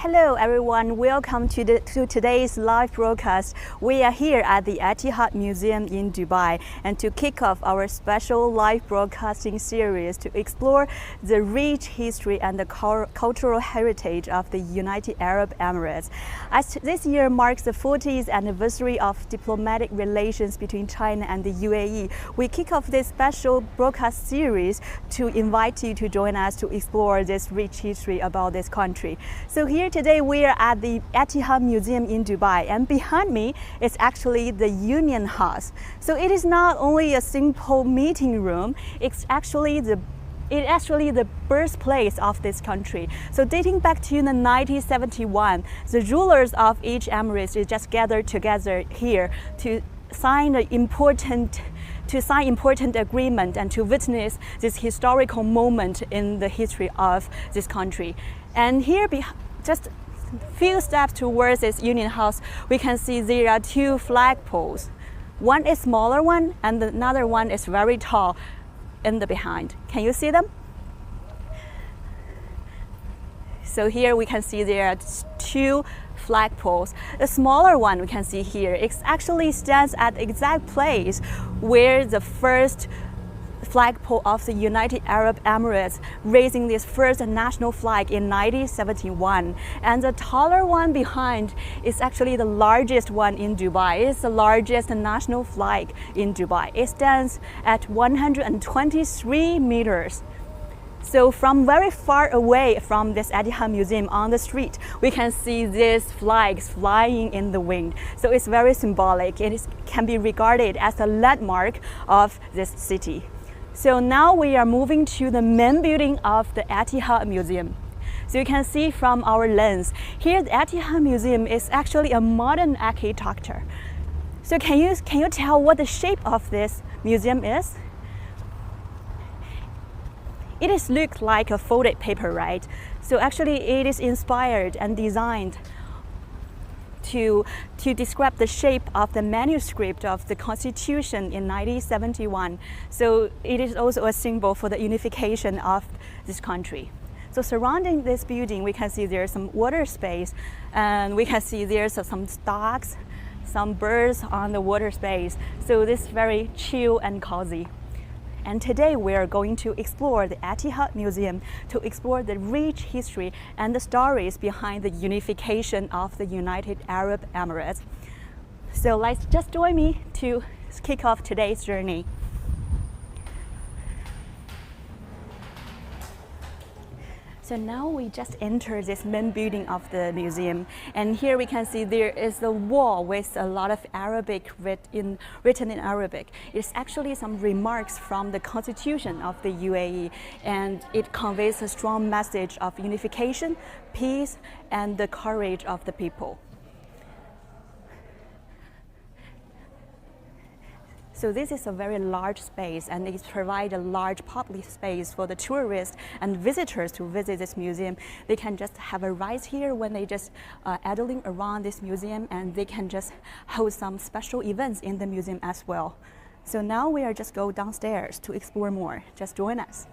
Hello everyone, welcome to today's live broadcast. We are here at the Etihad Museum in Dubai, and to kick off our special live broadcasting series to explore the rich history and the cultural heritage of the United Arab Emirates. As this year marks the 40th anniversary of diplomatic relations between China and the UAE, we kick off this special broadcast series to invite you to join us to explore this rich history about this country. So here today we are at the Etihad Museum in Dubai, and behind me is actually the Union House. So it is not only a simple meeting room, it's actually the birthplace of this country. So dating back to 1971, the rulers of each emirate just gathered together here to sign important agreement and to witness this historical moment in the history of this country. And here, just a few steps towards this Union House, we can see there are two flagpoles. One is smaller one, and another one is very tall in the behind. Can you see them? So here we can see there are two flagpoles. The smaller one we can see here, it actually stands at the exact place where the first flagpole of the United Arab Emirates raising this first national flag in 1971. And the taller one behind is actually the largest one in Dubai. It's the largest national flag in Dubai. It stands at 123 meters. So from very far away from this Etihad Museum on the street, we can see these flags flying in the wind. So it's very symbolic. It can be regarded as a landmark of this city. So now we are moving to the main building of the Etihad Museum. So you can see from our lens, here the Etihad Museum is actually a modern architecture. So can you tell what the shape of this museum is? It looks like a folded paper, right? So actually it is inspired and designed to describe the shape of the manuscript of the Constitution in 1971. So it is also a symbol for the unification of this country. So surrounding this building, we can see there's some water space, and we can see there's some stocks, some birds on the water space. So this is very chill and cozy. And today we are going to explore the Etihad Museum to explore the rich history and the stories behind the unification of the United Arab Emirates. So let's just join me to kick off today's journey. So now we just entered this main building of the museum, and here we can see there is a wall with a lot of Arabic written in Arabic. It's actually some remarks from the Constitution of the UAE, and it conveys a strong message of unification, peace, and the courage of the people. So this is a very large space, and it provides a large public space for the tourists and visitors to visit this museum. They can just have a ride here when they just idling around this museum, and they can just hold some special events in the museum as well. So now we are just go downstairs to explore more. Just join us.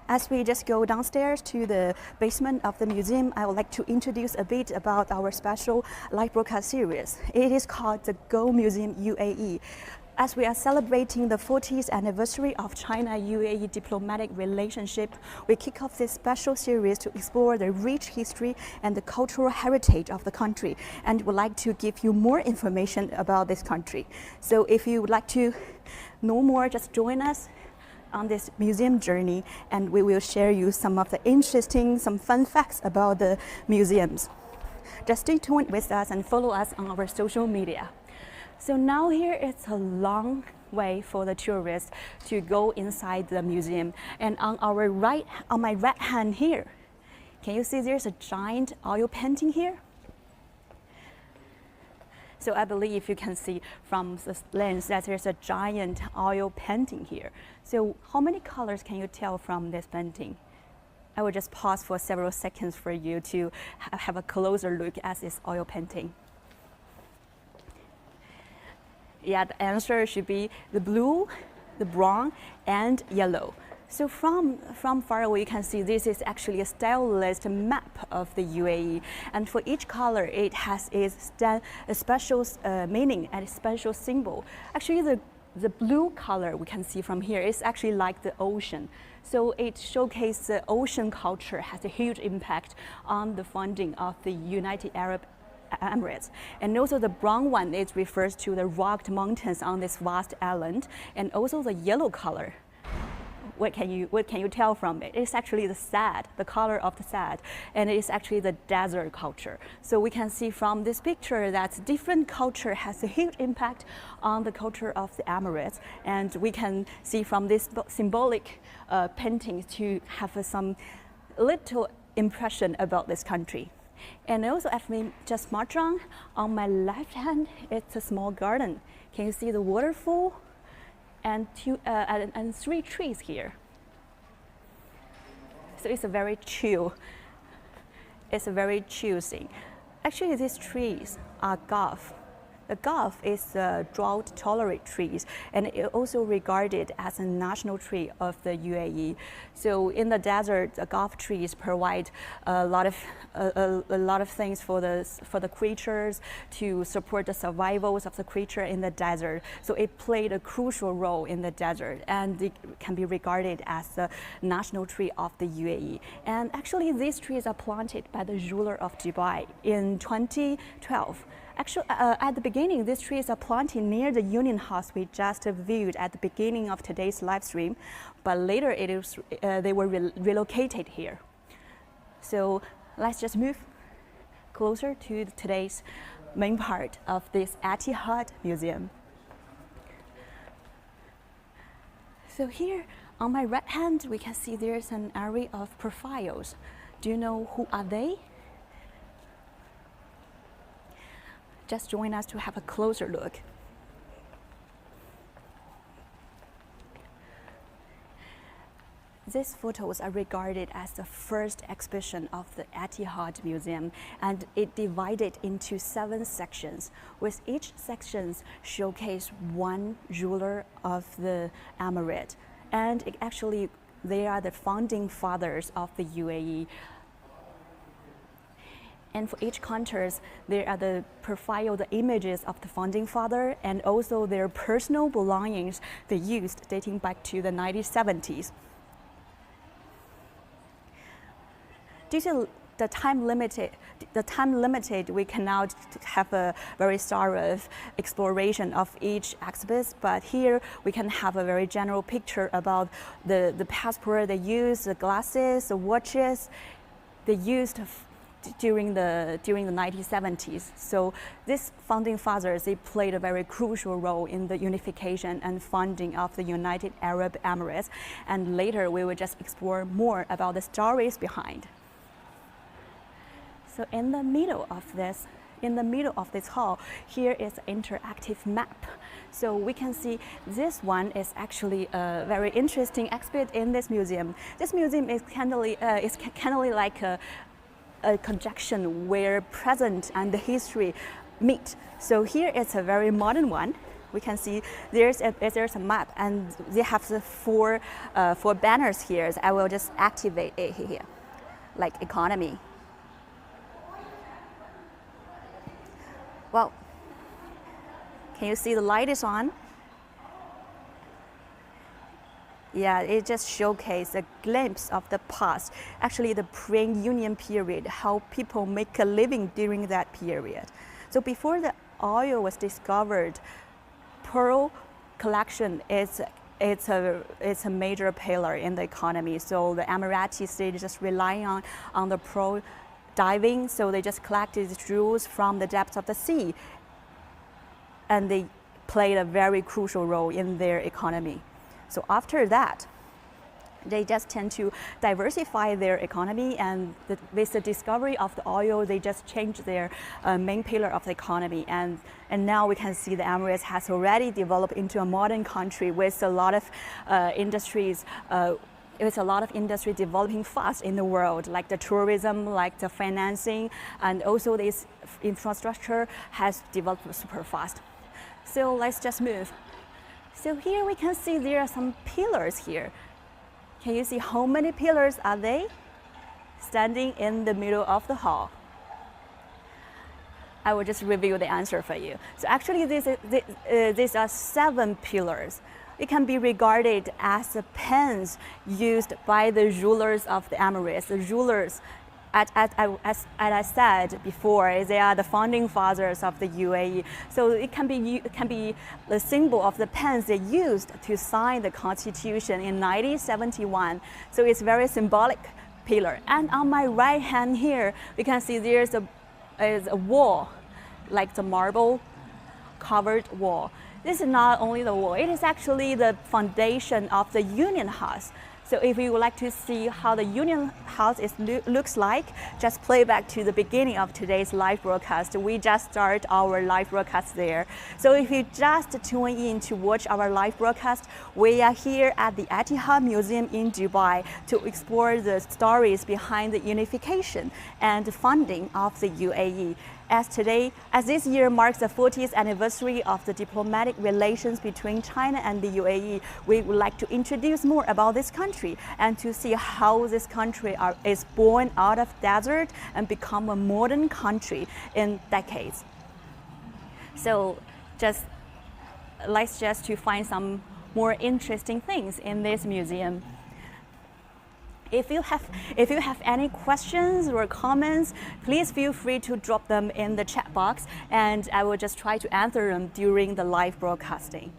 As we just go downstairs to the basement of the museum, I would like to introduce a bit about our special live broadcast series. It is called the GoMuseumUAE. As we are celebrating the 40th anniversary of China-UAE diplomatic relationship, we kick off this special series to explore the rich history and the cultural heritage of the country, and would like to give you more information about this country. So if you would like to know more, just join us on this museum journey, and we will share you some of the interesting, some fun facts about the museums. Just stay tuned with us and follow us on our social media. So now here it's a long way for the tourists to go inside the museum, and on my right hand here, can you see there's a giant oil painting here? So I believe you can see from the lens that there's a giant oil painting here. So how many colors can you tell from this painting? I will just pause for several seconds for you to have a closer look at this oil painting. Yeah, the answer should be the blue, the brown, and yellow. So from far away, you can see this is actually a stylized map of the UAE. And for each color, it has a special meaning and a special symbol. Actually, the blue color we can see from here is actually like the ocean. So it showcases the ocean culture has a huge impact on the founding of the United Arab Emirates. And also the brown one, it refers to the rugged mountains on this vast island. And also the yellow color. What can you tell from it? It's actually the color of the sand, and it's actually the desert culture. So we can see from this picture that different culture has a huge impact on the culture of the Emirates, and we can see from this symbolic paintings to have some little impression about this country. And also, as we just march on my left hand, it's a small garden. Can you see the waterfall? And 3 trees here. So it's a very chill thing. Actually, these trees are Gulf. The Gulf is drought-tolerant trees, and it also regarded as a national tree of the UAE. So in the desert, the Gulf trees provide a lot of things for the creatures to support the survivals of the creature in the desert. So it played a crucial role in the desert, and it can be regarded as the national tree of the UAE. And actually, these trees are planted by the ruler of Dubai in 2012. Actually, at the beginning, these trees are planted near the Union House we just viewed at the beginning of today's live stream, but later they were relocated here. So let's just move closer to today's main part of this Etihad Museum. So here on my right hand, we can see there's an area of profiles. Do you know who are they? Just join us to have a closer look. These photos are regarded as the first exhibition of the Etihad Museum, and it divided into 7 sections, with each section showcase one ruler of the Emirate. And they are the founding fathers of the UAE. And for each countries, there are the images of the founding father, and also their personal belongings they used dating back to the 1970s. Due to the time limited, we cannot have a very thorough exploration of each exhibit, but here we can have a very general picture about the passport they used, the glasses, the watches they used during the 1970s. So these founding fathers, they played a very crucial role in the unification and founding of the United Arab Emirates. And later we will just explore more about the stories behind. So in the middle of this hall, here is an interactive map. So we can see this one is actually a very interesting exhibit in this museum. This museum is kind of like a conjunction where present and the history meet. So here it's a very modern one. We can see there's a map, and they have the four banners here. So I will just activate it here, like economy. Well, can you see the light is on? Yeah, it just showcases a glimpse of the past, actually the pre-Union period, how people make a living during that period. So before the oil was discovered, pearl collection is a major pillar in the economy. So the Emiratis, they just rely on the pearl diving, so they just collected the jewels from the depths of the sea, and they played a very crucial role in their economy. So after that, they just tend to diversify their economy, and with the discovery of the oil, they just changed their main pillar of the economy. And now we can see the Emirates has already developed into a modern country with a lot of industries. With a lot of industry developing fast in the world, like the tourism, like the financing, and also this infrastructure has developed super fast. So let's just move. So here we can see there are some pillars here. Can you see how many pillars are they? Standing in the middle of the hall. I will just review the answer for you. So actually these are 7 pillars. It can be regarded as the pens used by the rulers of the Emirates. The rulers, as I said before, they are the founding fathers of the UAE. So it can be the symbol of the pens they used to sign the constitution in 1971. So it's very symbolic pillar. And on my right hand here, we can see there's a wall, like the marble covered wall. This is not only the wall, it is actually the foundation of the Union House. So if you would like to see how the Union House looks like, just play back to the beginning of today's live broadcast. We just start our live broadcast there. So if you just tune in to watch our live broadcast, we are here at the Etihad Museum in Dubai to explore the stories behind the unification and funding of the UAE. As this year marks the 40th anniversary of the diplomatic relations between China and the UAE, we would like to introduce more about this country and to see how this country is born out of desert and become a modern country in decades. So let's just to find some more interesting things in this museum. If you have any questions or comments, please feel free to drop them in the chat box, and I will just try to answer them during the live broadcasting.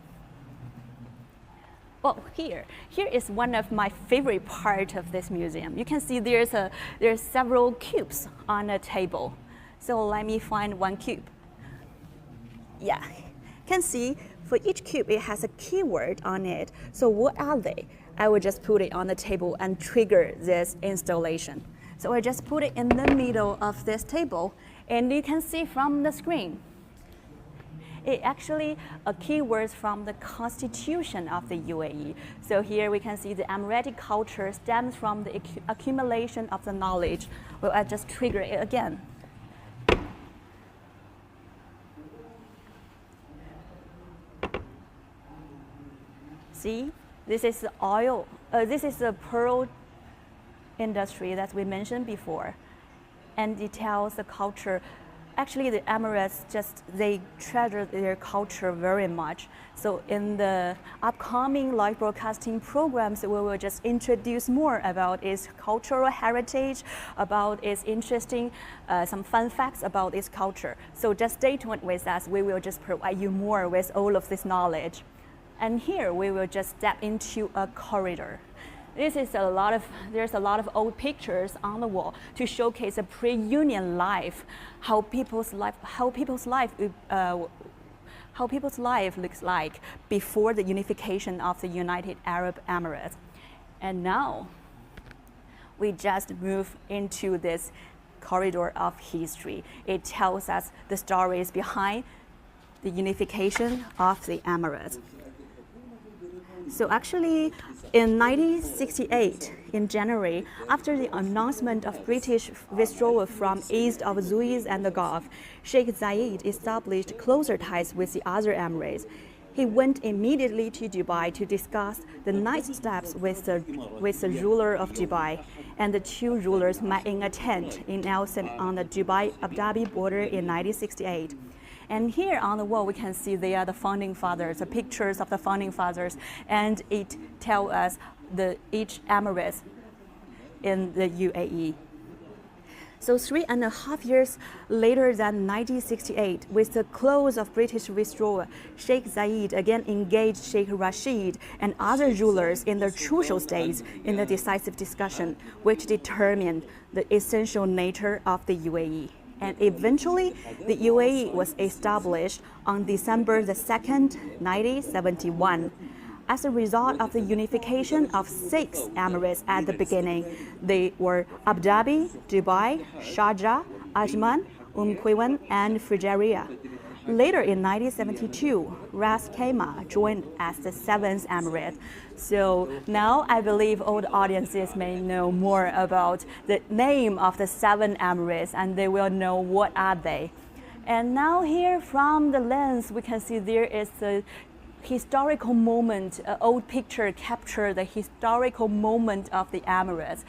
Well, here is one of my favorite part of this museum. You can see there's several cubes on a table. So let me find one cube. Yeah, you can see for each cube it has a keyword on it. So what are they? I will just put it on the table and trigger this installation. So I just put it in the middle of this table, and you can see from the screen, it actually a keywords from the constitution of the UAE. So here we can see the Emirati culture stems from the accumulation of the knowledge. Well, I just trigger it again. See? This is the oil. This is the pearl industry that we mentioned before, and it tells the culture. Actually, the Emirates they treasure their culture very much. So in the upcoming live broadcasting programs, we will just introduce more about its cultural heritage, about its interesting, some fun facts about its culture. So just stay tuned with us. We will just provide you more with all of this knowledge. And here we will just step into a corridor. There's a lot of old pictures on the wall to showcase a pre-union life, how people's life looks like before the unification of the United Arab Emirates. And now we just move into this corridor of history. It tells us the stories behind the unification of the Emirates. So actually, in 1968, in January, after the announcement of British withdrawal from east of Suez and the Gulf, Sheikh Zayed established closer ties with the other Emirates. He went immediately to Dubai to discuss the next steps with the ruler of Dubai, and the two rulers met in a tent in Al-Sim on the Dubai-Abu Dhabi border in 1968. And here on the wall, we can see they are the founding fathers, the pictures of the founding fathers, and it tells us each emirate in the UAE. So 3.5 years later than 1968, with the close of British withdrawal, Sheikh Zayed again engaged Sheikh Rashid and other rulers in the crucial stage in the decisive discussion, which determined the essential nature of the UAE. And eventually, the UAE was established on December 2nd, 1971. As a result of the unification of 6 emirates at the beginning, they were Abu Dhabi, Dubai, Sharjah, Ajman, Quwin, and Fujairah. Later in 1972, Ras Khaimah joined as the 7th emirate. So now I believe all the audiences may know more about the name of the 7 emirates, and they will know what are they. And now here from the lens, we can see there is the historical moment, old picture capture the historical moment of the Emirates.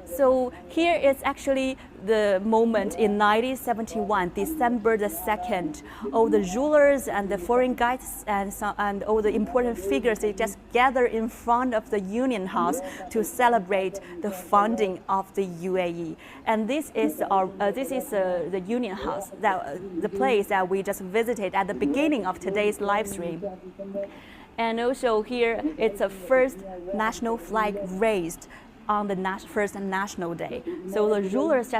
So here is actually the moment in 1971, December the 2nd. All the rulers and the foreign guides and all the important figures, they just gather in front of the Union House to celebrate the founding of the UAE. And this is the Union House, the place that we just visited at the beginning of today's live stream. And also here, it's a first national flag raised on the first National Day. So the rulers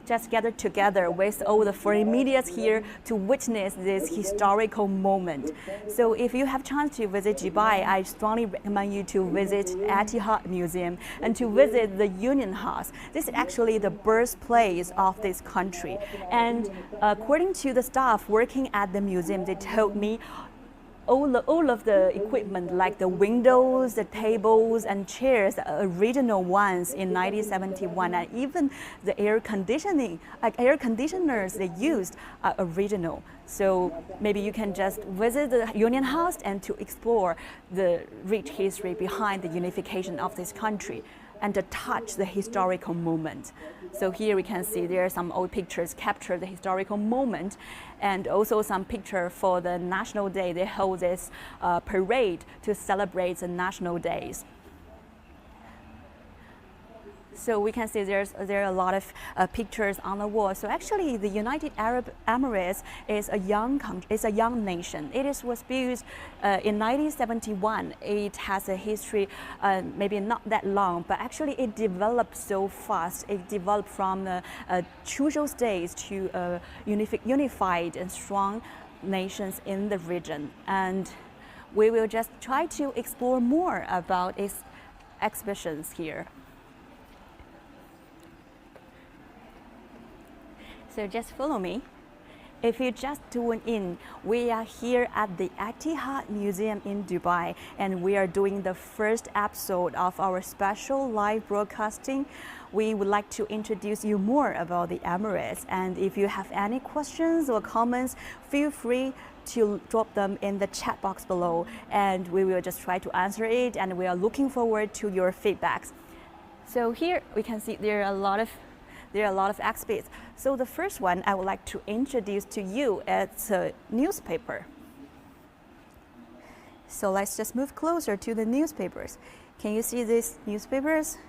just gathered together with all the foreign media here to witness this historical moment. So if you have chance to visit Dubai, I strongly recommend you to visit Etihad Museum and to visit the Union House. This is actually the birthplace of this country. And according to the staff working at the museum, they told me all of the equipment, like the windows, the tables and chairs, the original ones in 1971, and even the air conditioners they used are original. So maybe you can just visit the Union House and to explore the rich history behind the unification of this country and to touch the historical moment. So here we can see there are some old pictures capture the historical moment, and also some picture for the National Day. They hold this parade to celebrate the national days. So we can see there are a lot of pictures on the wall. So actually, the United Arab Emirates is a young country, it's a young nation. Was built in 1971. It has a history, maybe not that long, but actually it developed so fast. It developed from the crucial states to unified and strong nations in the region. And we will just try to explore more about its exhibitions here. So just follow me. If you just tune in, we are here at the Etihad Museum in Dubai, and we are doing the first episode of our special live broadcasting. We would like to introduce you more about the Emirates, and if you have any questions or comments, feel free to drop them in the chat box below, and we will just try to answer it, and we are looking forward to your feedbacks. So here we can see there are a lot of exhibits. So the first one I would like to introduce to you is a newspaper. So let's just move closer to the newspapers. Can you see these newspapers?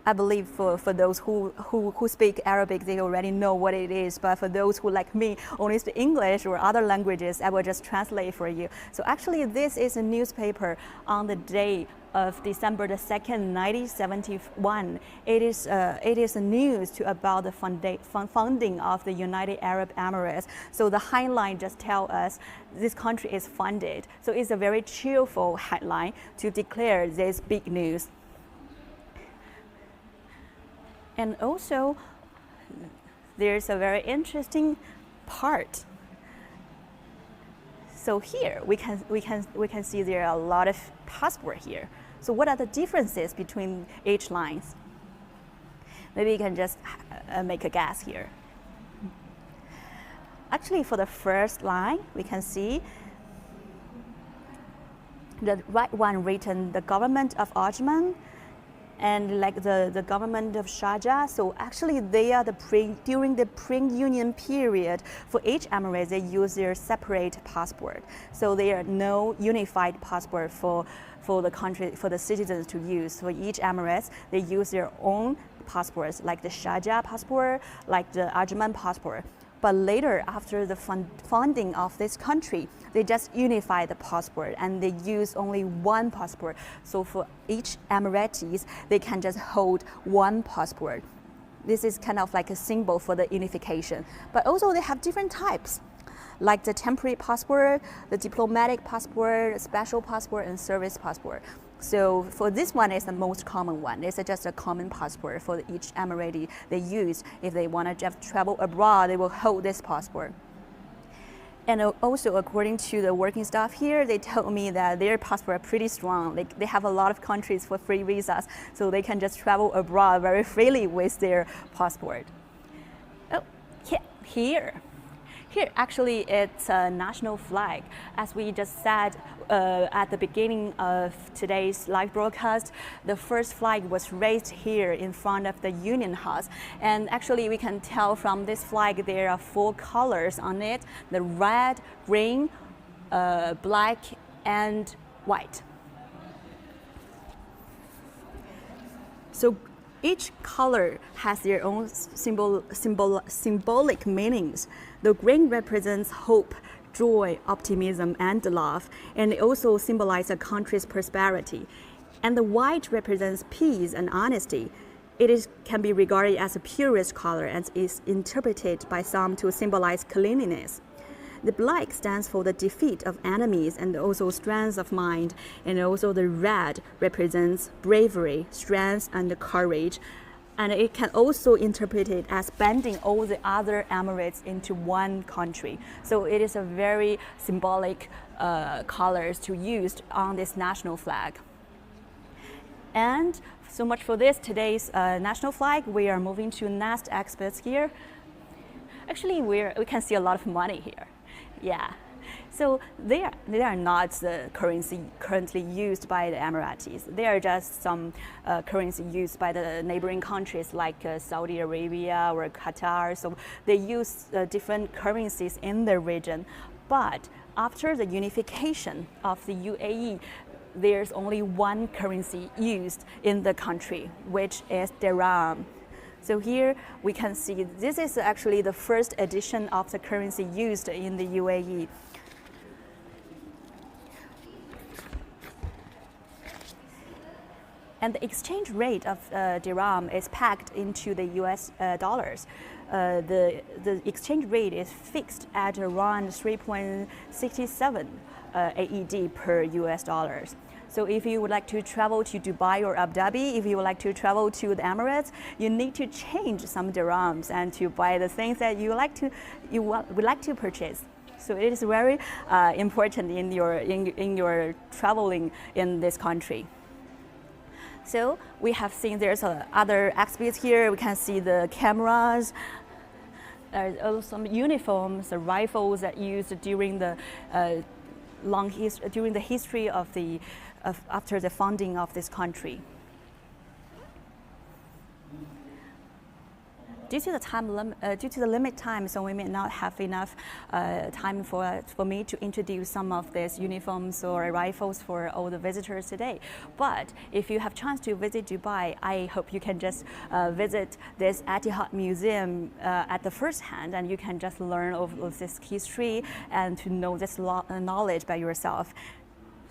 I believe for those who speak Arabic, they already know what it is. But for those who, like me, only speak English or other languages, I will just translate for you. So actually, this is a newspaper on the day of December the 2nd, 1971. It is a news about the founding of the United Arab Emirates. So the headline just tells us this country is funded. So it's a very cheerful headline to declare this big news. And also, there's a very interesting part. So here we can see there are a lot of passports here. So what are the differences between each lines? Maybe you can just make a guess here. Actually, for the first line, we can see the right one written the government of Ajman, and like the government of Sharjah. So actually they are during the pre-union period, for each emirate they use their separate passport. So there are no unified passport for the country, for the citizens to use. For each emirate they use their own passports, like the Sharjah passport, like the Ajman passport. But later, after the founding of this country, they just unify the passport and they use only one passport. So for each Emiratis, they can just hold one passport. This is kind of like a symbol for the unification. But also they have different types, like the temporary passport, the diplomatic passport, special passport, and service passport. So for this one is the most common one. It's just a common passport for each Emirati they use. If they want to just travel abroad, they will hold this passport. And also, according to the working staff here, they told me that their passport are pretty strong. They have a lot of countries for free visas, so they can just travel abroad very freely with their passport. Oh, yeah, Here, actually, it's a national flag. As we just said at the beginning of today's live broadcast, the first flag was raised here in front of the Union House. And actually, we can tell from this flag there are 4 colors on it: the red, green, black, and white. So each color has their own symbolic meanings. The green represents hope, joy, optimism, and love, and it also symbolizes a country's prosperity. And the white represents peace and honesty. Can be regarded as a purest color and is interpreted by some to symbolize cleanliness. The black stands for the defeat of enemies and also strength of mind, and also the red represents bravery, strength, and courage. And it can also interpret it as bending all the other emirates into one country. So it is a very symbolic colors to use on this national flag. And so much for today's national flag. We are moving to next exhibits here. Actually, we can see a lot of money here. Yeah, so they are not the currency currently used by the Emiratis. They are just some currency used by the neighboring countries like Saudi Arabia or Qatar. So they use different currencies in the region. But after the unification of the UAE, there's only one currency used in the country, which is dirham. So here we can see this is actually the first edition of the currency used in the UAE. And the exchange rate of dirham is pegged into the US dollars. The exchange rate is fixed at around 3.67 AED per US dollars. So if you would like to travel to Dubai or Abu Dhabi, if you would like to travel to the Emirates, you need to change some dirhams and to buy the things that you would like to purchase. So it is very important in your traveling in this country. So we have seen there's other exhibits here. We can see the cameras. There's also some uniforms, the rifles that used during the history of after the founding of this country. Due to the limit time, so we may not have enough time for me to introduce some of these uniforms or rifles for all the visitors today. But if you have chance to visit Dubai, I hope you can just visit this Etihad Museum at the first hand, and you can just learn of this history and to know this knowledge by yourself.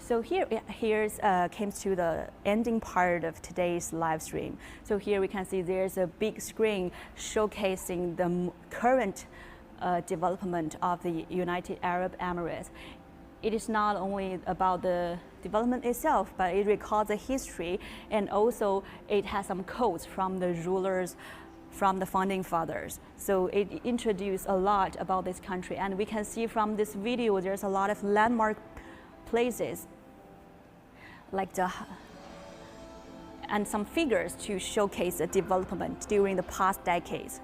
So here's came to the ending part of today's live stream. So here we can see there's a big screen showcasing the current development of the United Arab Emirates. It is not only about the development itself, but it records the history, and also it has some quotes from the rulers, from the founding fathers. So it introduced a lot about this country, and we can see from this video there's a lot of landmark places and some figures to showcase the development during the past decades.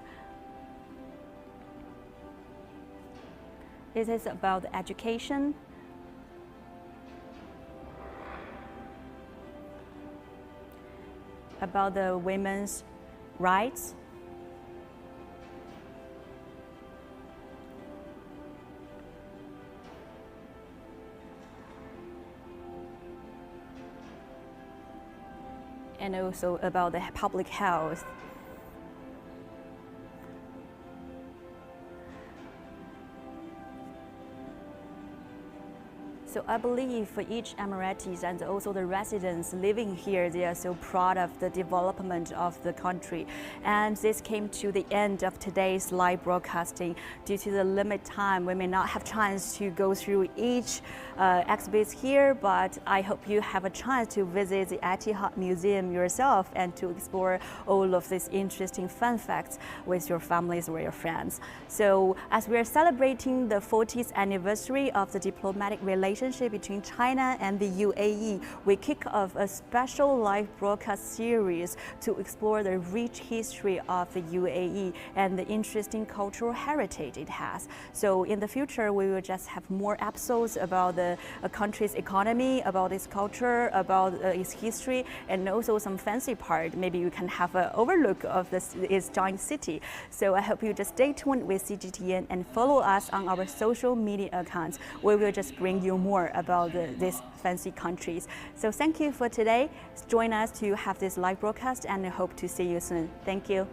This is about education, about the women's rights, and also about the public health. So I believe for each Emiratis and also the residents living here, they are so proud of the development of the country. And this came to the end of today's live broadcasting. Due to the limit time, we may not have chance to go through each exhibit here, but I hope you have a chance to visit the Etihad Museum yourself and to explore all of these interesting fun facts with your families or your friends. So as we are celebrating the 40th anniversary of the diplomatic relations relationship between China and the UAE, we kick off a special live broadcast series to explore the rich history of the UAE and the interesting cultural heritage it has. So in the future, we will just have more episodes about the country's economy, about its culture, about its history, and also some fancy part. Maybe you can have an overlook of its giant city. So I hope you just stay tuned with CGTN and follow us on our social media accounts. We will just bring you more about these fancy countries. So thank you for today. Join us to have this live broadcast and I hope to see you soon. Thank you.